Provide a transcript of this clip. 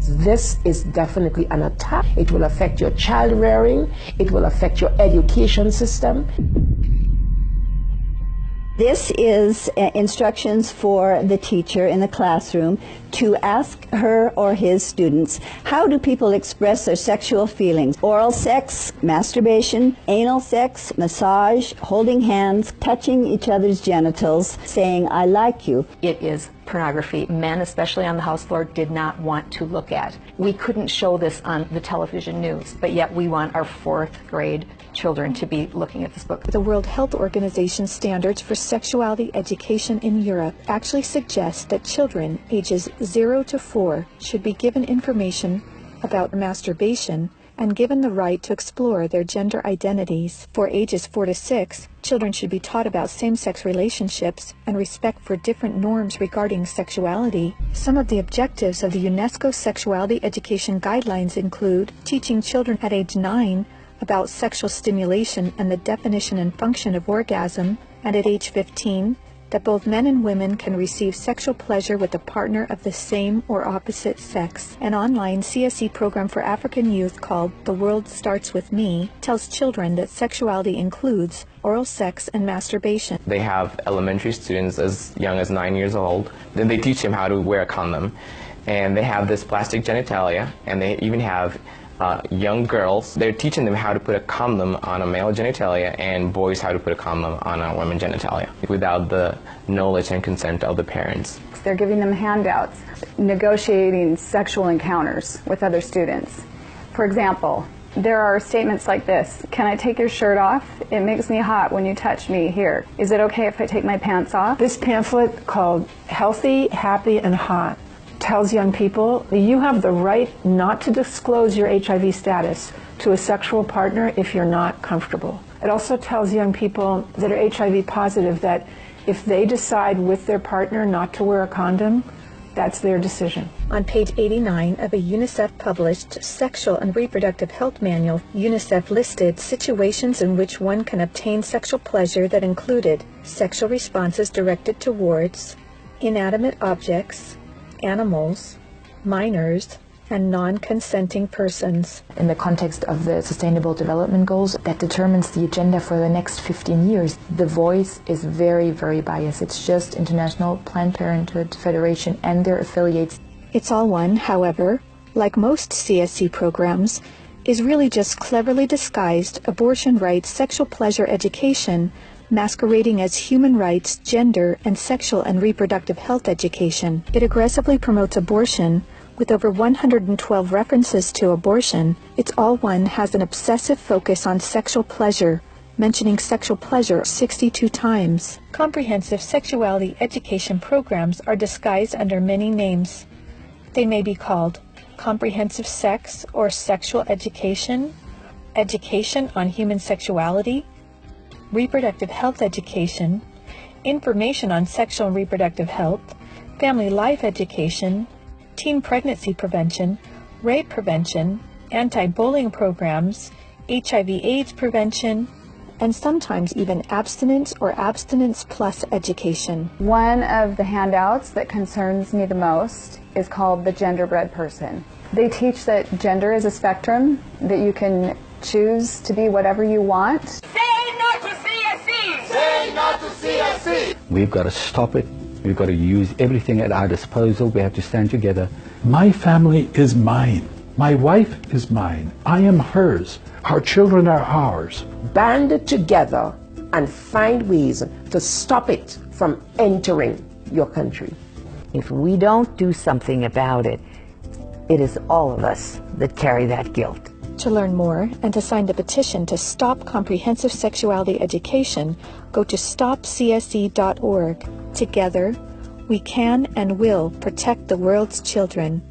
This is definitely an attack. It will affect your child rearing. It will affect your education system. This is instructions for the teacher in the classroom to ask her or his students, how do people express their sexual feelings? Oral sex, masturbation, anal sex, massage, holding hands, touching each other's genitals, saying, I like you. It is pornography men, especially on the House floor, did not want to look at. We couldn't show this on the television news, but yet we want our 4th grade children to be looking at this book. The World Health Organization standards for sexuality education in Europe actually suggest that children ages 0 to 4 should be given information about masturbation and given the right to explore their gender identities. For ages 4 to 6, children should be taught about same-sex relationships and respect for different norms regarding sexuality. Some of the objectives of the UNESCO Sexuality Education Guidelines include teaching children at age 9 about sexual stimulation and the definition and function of orgasm, and at age 15, that both men and women can receive sexual pleasure with a partner of the same or opposite sex. An online CSE program for African youth called The World Starts With Me tells children that sexuality includes oral sex and masturbation. They have elementary students as young as 9 years old. Then they teach them how to wear a condom. And they have this plastic genitalia, and they even have young girls. They're teaching them how to put a condom on a male genitalia and boys how to put a condom on a woman genitalia without the knowledge and consent of the parents. They're giving them handouts, negotiating sexual encounters with other students. For example, there are statements like this: can I take your shirt off? It makes me hot when you touch me here. Is it okay if I take my pants off? This pamphlet called Healthy, Happy, and Hot tells young people you have the right not to disclose your HIV status to a sexual partner if you're not comfortable. It also tells young people that are HIV positive that if they decide with their partner not to wear a condom, that's their decision. On page 89 of a UNICEF-published Sexual and Reproductive Health Manual, UNICEF listed situations in which one can obtain sexual pleasure that included sexual responses directed towards inanimate objects, animals, minors, and non-consenting persons. In the context of the Sustainable Development Goals that determines the agenda for the next 15 years, the voice is very, very biased. It's just International Planned Parenthood Federation and their affiliates. It's All One, however, like most CSC programs, is really just cleverly disguised abortion rights, sexual pleasure education, masquerading as human rights, gender, and sexual and reproductive health education. It aggressively promotes abortion. With over 112 references to abortion, It's All One has an obsessive focus on sexual pleasure, mentioning sexual pleasure 62 times. Comprehensive sexuality education programs are disguised under many names. They may be called comprehensive sex or sexual education, education on human sexuality, reproductive health education, information on sexual and reproductive health, family life education, teen pregnancy prevention, rape prevention, anti-bullying programs, HIV/AIDS prevention, and sometimes even abstinence or abstinence plus education. One of the handouts that concerns me the most is called The Genderbread Person. They teach that gender is a spectrum, that you can choose to be whatever you want. Say no to CSC! Say no to CSC! We've got to stop it. We've got to use everything at our disposal. We have to stand together. My family is mine. My wife is mine. I am hers. Our children are ours. Band together and find ways to stop it from entering your country. If we don't do something about it, it is all of us that carry that guilt. To learn more and to sign the petition to stop comprehensive sexuality education, go to stopcsc.org. Together, we can and will protect the world's children.